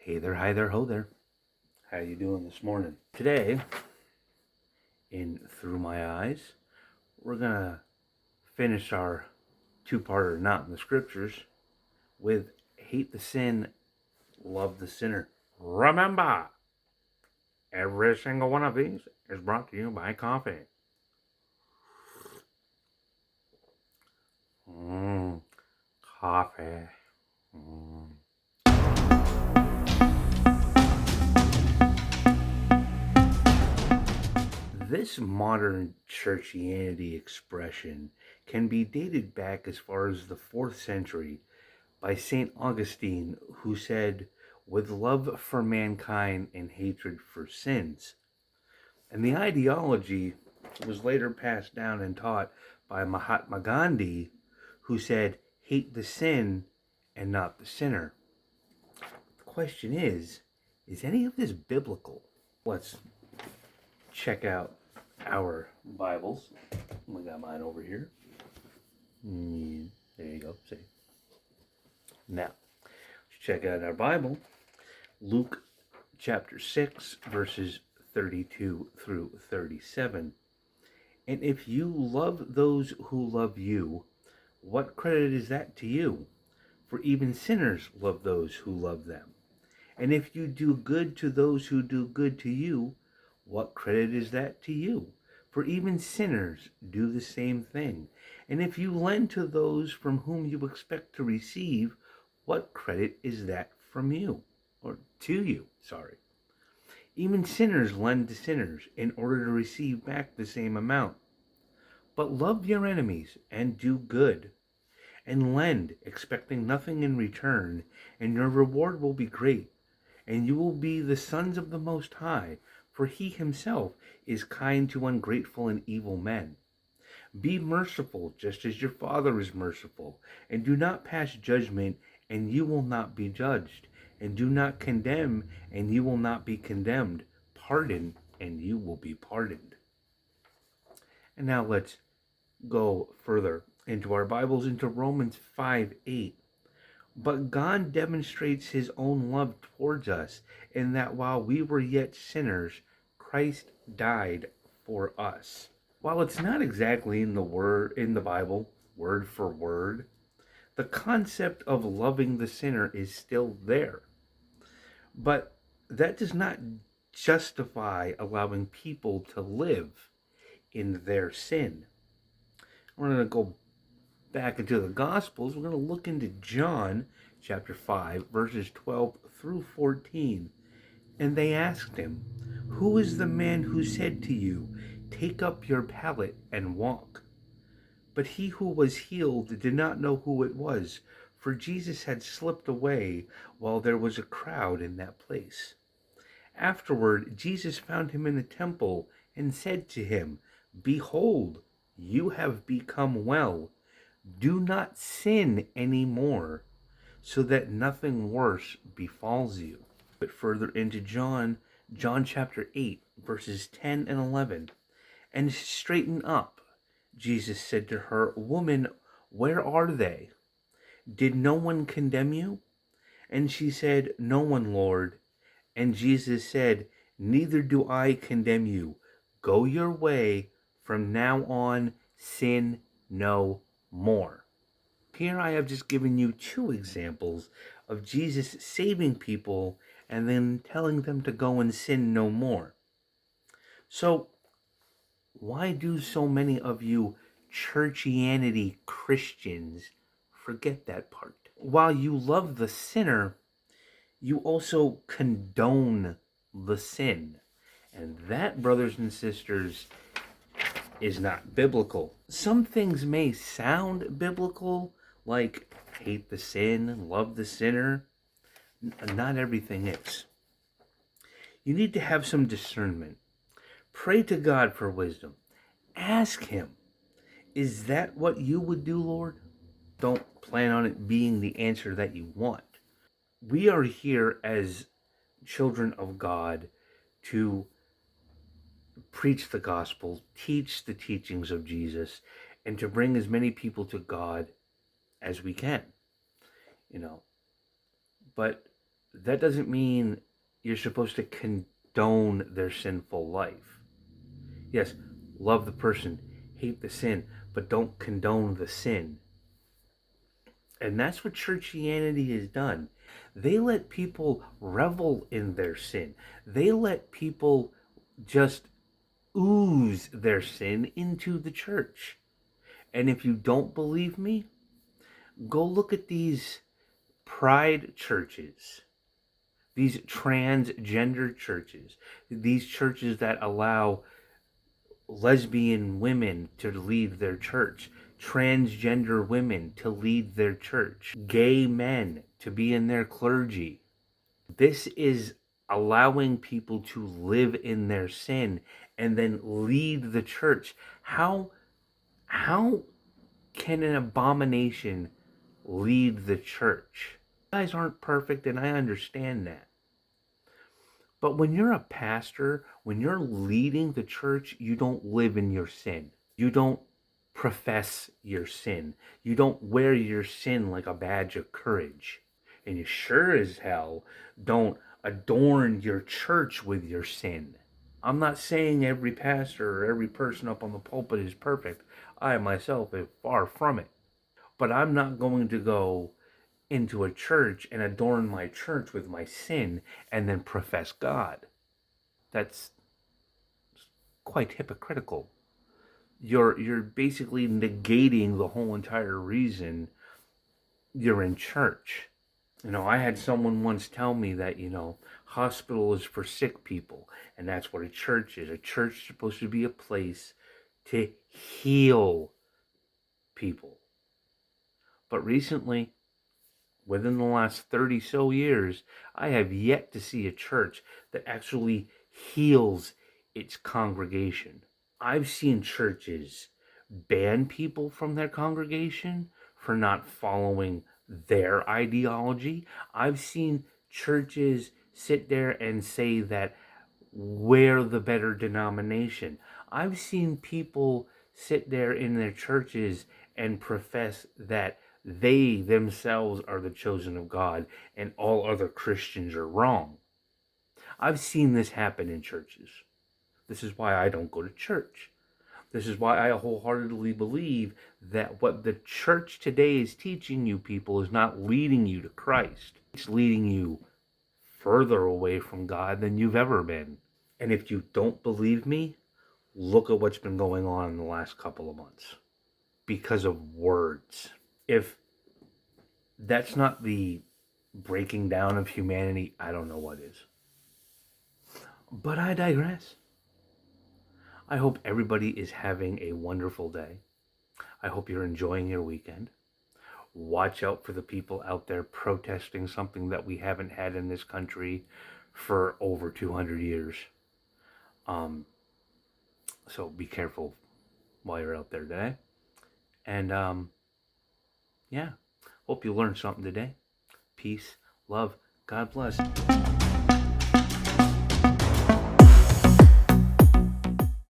Hey there, hi there, ho there. How you doing this morning? Today, in Through My Eyes, we're gonna finish our two-parter Not in the Scriptures with Hate the Sin, Love the Sinner. Remember, every single one of these is brought to you by coffee. Coffee. This modern churchianity expression can be dated back as far as the 4th century by St. Augustine, who said, with love for mankind and hatred for sins. And the ideology was later passed down and taught by Mahatma Gandhi, who said, hate the sin and not the sinner. The question is any of this biblical? Let's check out our Bibles. We got mine over here. There you go. See. Now, let's check out our Bible. Luke chapter 6, verses 32 through 37. And if you love those who love you, what credit is that to you? For even sinners love those who love them. And if you do good to those who do good to you, what credit is that to you? For even sinners do the same thing. And if you lend to those from whom you expect to receive, what credit is that from you? Or to you, sorry. Even sinners lend to sinners in order to receive back the same amount. But love your enemies and do good, and lend, expecting nothing in return, and your reward will be great, and you will be the sons of the Most High, for he himself is kind to ungrateful and evil men. Be merciful, just as your Father is merciful, and do not pass judgment, and you will not be judged, and do not condemn, and you will not be condemned. Pardon, and you will be pardoned. And now let's go further into our Bibles, into Romans 5:8. But God demonstrates his own love towards us in that while we were yet sinners, Christ died for us. While it's not exactly in the Bible, word for word, the concept of loving the sinner is still there. But that does not justify allowing people to live in their sin. We're going to go back into the Gospels. We're going to look into John chapter 5, verses 12 through 14. And they asked him, who is the man who said to you, take up your pallet and walk? But he who was healed did not know who it was, for Jesus had slipped away while there was a crowd in that place. Afterward, Jesus found him in the temple and said to him, behold, you have become well. Do not sin any more, so that nothing worse befalls you. But further into John chapter 8, verses 10 and 11. And straighten up, Jesus said to her, woman, where are they? Did no one condemn you? And she said, no one, Lord. And Jesus said, neither do I condemn you. Go your way. From now on, sin no more. Here I have just given you two examples of Jesus saving people and then telling them to go and sin no more. So, why do so many of you churchianity Christians forget that part? While you love the sinner, you also condone the sin. And that, brothers and sisters, is not biblical. Some things may sound biblical, like hate the sin, love the sinner. Not everything is. You need to have some discernment. Pray to God for wisdom. Ask him, is that what you would do, Lord? Don't plan on it being the answer that you want. We are here as children of God to preach the gospel, teach the teachings of Jesus, and to bring as many people to God as we can. But that doesn't mean you're supposed to condone their sinful life. Yes, love the person, hate the sin, but don't condone the sin. And that's what churchianity has done. They let people revel in their sin. They let people just ooze their sin into the church. And if you don't believe me, go look at these pride churches, these transgender churches, these churches that allow lesbian women to lead their church, transgender women to lead their church, gay men to be in their clergy. This is allowing people to live in their sin and then lead the church. How can an abomination lead the church? You guys aren't perfect, and I understand that. But when you're a pastor, when you're leading the church, you don't live in your sin. You don't profess your sin. You don't wear your sin like a badge of courage. And you sure as hell don't adorn your church with your sin. I'm not saying every pastor or every person up on the pulpit is perfect. I myself am far from it. But I'm not going to go into a church and adorn my church with my sin and then profess God. That's quite hypocritical. You're basically negating the whole entire reason you're in church. I had someone once tell me that, hospital is for sick people, and that's what a church is. A church is supposed to be a place to heal people. But recently, within the last 30 so years, I have yet to see a church that actually heals its congregation. I've seen churches ban people from their congregation for not following their ideology. I've seen churches sit there and say that we're the better denomination. I've seen people sit there in their churches and profess that they themselves are the chosen of God and all other Christians are wrong. I've seen this happen in churches. This is why I don't go to church. This is why I wholeheartedly believe that what the church today is teaching you people is not leading you to Christ. It's leading you further away from God than you've ever been. And if you don't believe me, look at what's been going on in the last couple of months. Because of words. If that's not the breaking down of humanity, I don't know what is. But I digress. I hope everybody is having a wonderful day. I hope you're enjoying your weekend. Watch out for the people out there protesting something that we haven't had in this country for over 200 years. So be careful while you're out there today. And hope you learned something today. Peace, love, God bless.